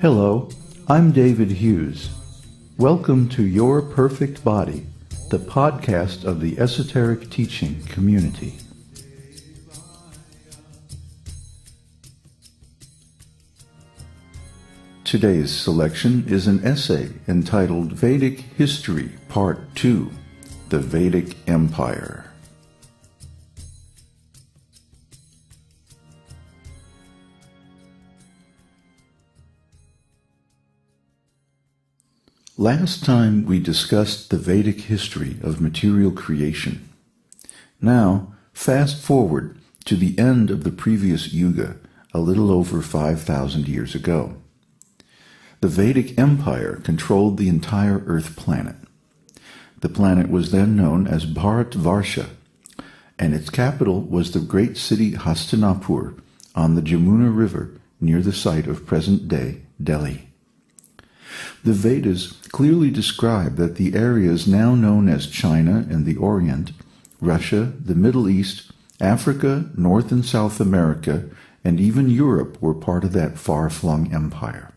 Hello, I'm David Hughes. Welcome to Your Perfect Body, the podcast of the Esoteric Teaching community. Today's selection is an essay entitled Vedic History, Part 2, The Vedic Empire. Last time we discussed the Vedic history of material creation. Now, fast forward to the end of the previous Yuga, a little over 5,000 years ago. The Vedic Empire controlled the entire Earth planet. The planet was then known as Bharatvarsha, and its capital was the great city Hastinapur on the Jamuna River near the site of present-day Delhi. The Vedas clearly describe that the areas now known as China and the Orient, Russia, the Middle East, Africa, North and South America, and even Europe were part of that far-flung empire.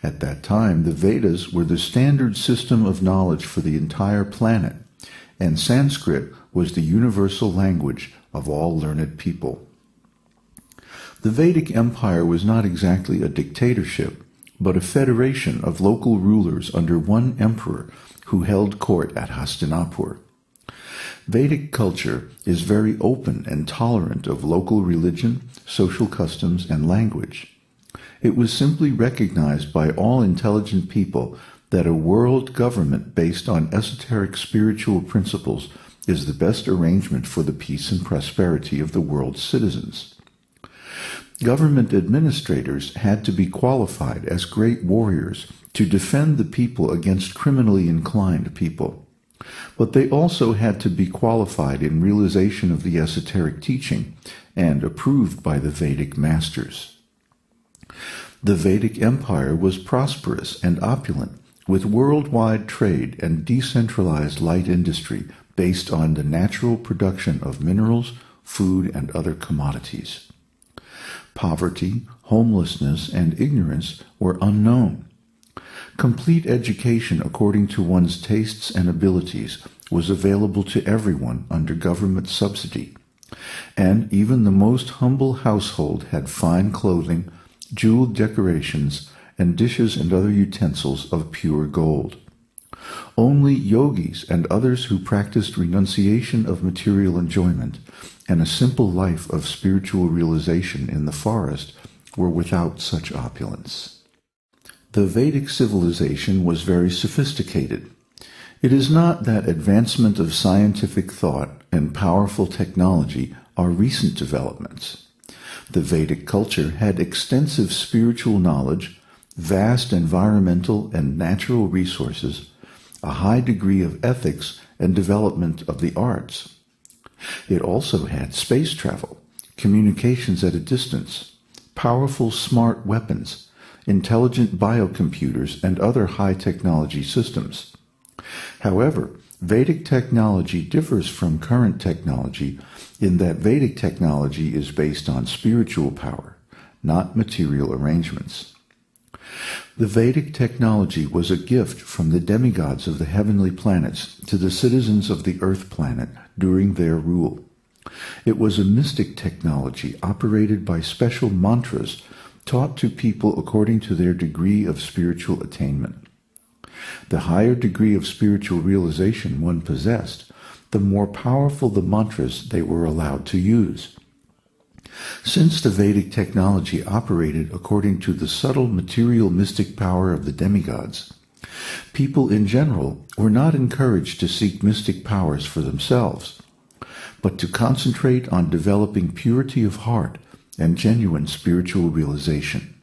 At that time, the Vedas were the standard system of knowledge for the entire planet, and Sanskrit was the universal language of all learned people. The Vedic Empire was not exactly a dictatorship, but a federation of local rulers under one emperor who held court at Hastinapur. Vedic culture is very open and tolerant of local religion, social customs, and language. It was simply recognized by all intelligent people that a world government based on esoteric spiritual principles is the best arrangement for the peace and prosperity of the world's citizens. Government administrators had to be qualified as great warriors to defend the people against criminally inclined people. But they also had to be qualified in realization of the esoteric teaching and approved by the Vedic masters. The Vedic Empire was prosperous and opulent, with worldwide trade and decentralized light industry based on the natural production of minerals, food, and other commodities. Poverty, homelessness, and ignorance were unknown. Complete education according to one's tastes and abilities was available to everyone under government subsidy, and even the most humble household had fine clothing, jeweled decorations, and dishes and other utensils of pure gold. Only yogis and others who practiced renunciation of material enjoyment and a simple life of spiritual realization in the forest were without such opulence. The Vedic civilization was very sophisticated. It is not that advancement of scientific thought and powerful technology are recent developments. The Vedic culture had extensive spiritual knowledge, vast environmental and natural resources, a high degree of ethics and development of the arts. It also had space travel, communications at a distance, powerful smart weapons, intelligent biocomputers, and other high-technology systems. However, Vedic technology differs from current technology in that Vedic technology is based on spiritual power, not material arrangements. The Vedic technology was a gift from the demigods of the heavenly planets to the citizens of the Earth planet during their rule. It was a mystic technology operated by special mantras taught to people according to their degree of spiritual attainment. The higher degree of spiritual realization one possessed, the more powerful the mantras they were allowed to use. Since the Vedic technology operated according to the subtle material mystic power of the demigods, people in general were not encouraged to seek mystic powers for themselves, but to concentrate on developing purity of heart and genuine spiritual realization.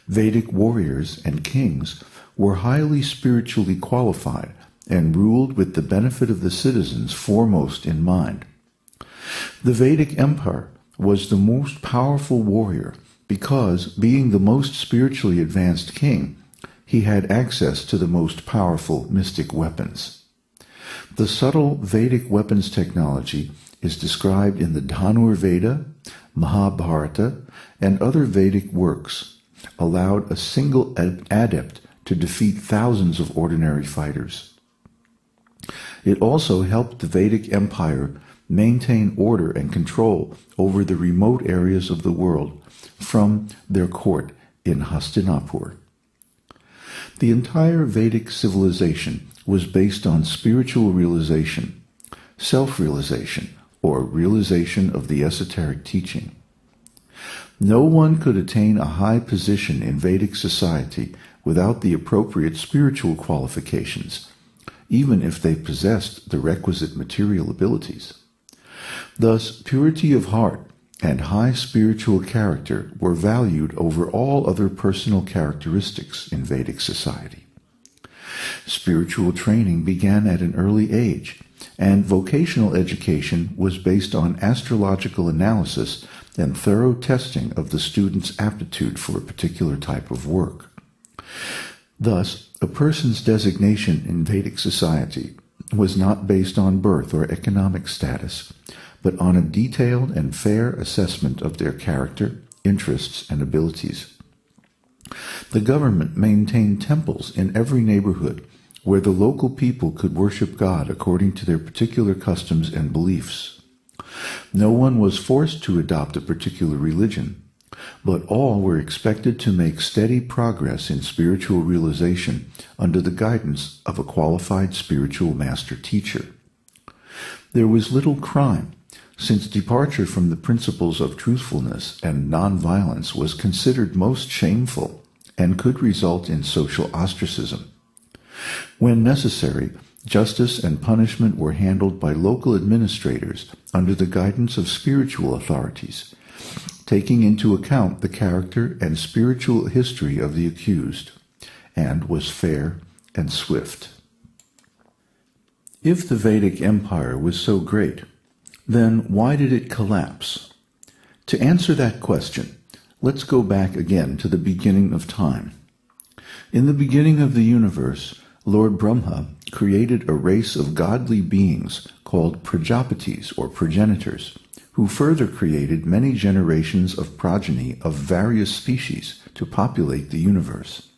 Vedic warriors and kings were highly spiritually qualified and ruled with the benefit of the citizens foremost in mind. The Vedic Empire was the most powerful warrior because, being the most spiritually advanced king, he had access to the most powerful mystic weapons. The subtle Vedic weapons technology is described in the Dhanur Veda, Mahabharata, and other Vedic works, allowed a single adept to defeat thousands of ordinary fighters. It also helped the Vedic Empire maintain order and control over the remote areas of the world from their court in Hastinapur. The entire Vedic civilization was based on spiritual realization, self-realization, or realization of the esoteric teaching. No one could attain a high position in Vedic society without the appropriate spiritual qualifications, even if they possessed the requisite material abilities. Thus, purity of heart and high spiritual character were valued over all other personal characteristics in Vedic society. Spiritual training began at an early age, and vocational education was based on astrological analysis and thorough testing of the student's aptitude for a particular type of work. Thus, a person's designation in Vedic society was not based on birth or economic status, but on a detailed and fair assessment of their character, interests, and abilities. The government maintained temples in every neighborhood where the local people could worship God according to their particular customs and beliefs. No one was forced to adopt a particular religion, but all were expected to make steady progress in spiritual realization under the guidance of a qualified spiritual master teacher. There was little crime, since departure from the principles of truthfulness and non-violence was considered most shameful and could result in social ostracism. When necessary, justice and punishment were handled by local administrators under the guidance of spiritual authorities, taking into account the character and spiritual history of the accused, and was fair and swift. If the Vedic Empire was so great, then why did it collapse? To answer that question, let's go back again to the beginning of time. In the beginning of the universe, Lord Brahma created a race of godly beings called Prajapatis or progenitors, who further created many generations of progeny of various species to populate the universe.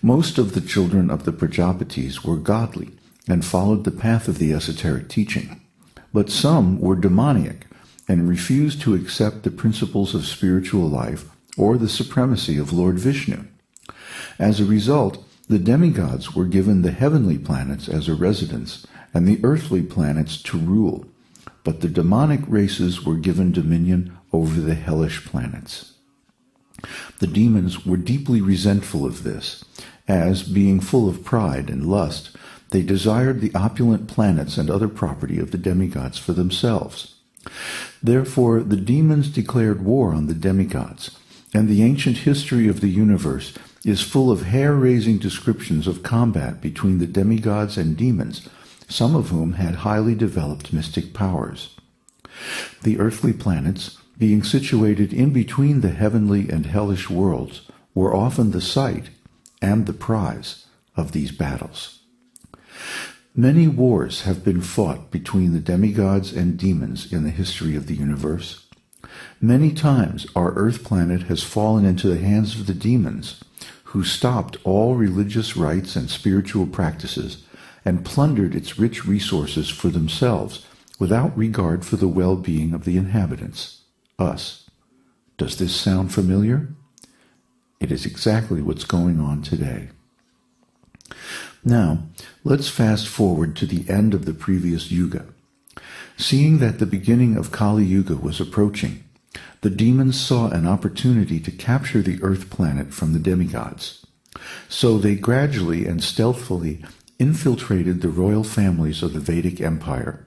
Most of the children of the Prajapatis were godly and followed the path of the esoteric teaching, but some were demoniac and refused to accept the principles of spiritual life or the supremacy of Lord Vishnu. As a result, the demigods were given the heavenly planets as a residence and the earthly planets to rule, but the demonic races were given dominion over the hellish planets. The demons were deeply resentful of this, as, being full of pride and lust, they desired the opulent planets and other property of the demigods for themselves. Therefore, the demons declared war on the demigods, and the ancient history of the universe is full of hair-raising descriptions of combat between the demigods and demons, some of whom had highly developed mystic powers. The earthly planets, being situated in between the heavenly and hellish worlds, were often the site and the prize of these battles. Many wars have been fought between the demigods and demons in the history of the universe. Many times our Earth planet has fallen into the hands of the demons, who stopped all religious rites and spiritual practices and plundered its rich resources for themselves without regard for the well-being of the inhabitants, us. Does this sound familiar? It is exactly what's going on today. Now, let's fast forward to the end of the previous Yuga. Seeing that the beginning of Kali Yuga was approaching, the demons saw an opportunity to capture the Earth planet from the demigods. So they gradually and stealthily infiltrated the royal families of the Vedic Empire.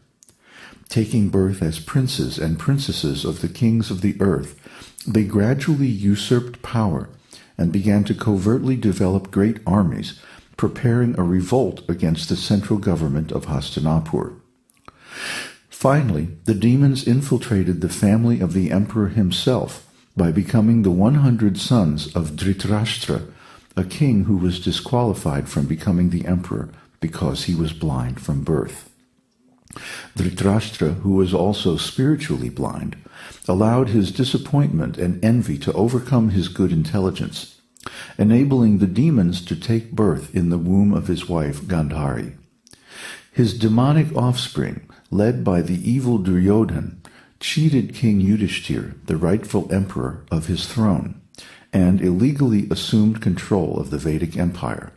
Taking birth as princes and princesses of the kings of the earth, they gradually usurped power and began to covertly develop great armies, preparing a revolt against the central government of Hastinapur. Finally, the demons infiltrated the family of the emperor himself by becoming the 100 sons of Dhritarashtra, a king who was disqualified from becoming the emperor because he was blind from birth. Dhritarashtra, who was also spiritually blind, allowed his disappointment and envy to overcome his good intelligence, enabling the demons to take birth in the womb of his wife Gandhari. His demonic offspring, led by the evil Duryodhan, cheated King Yudhishthir, the rightful emperor, of his throne, and illegally assumed control of the Vedic Empire,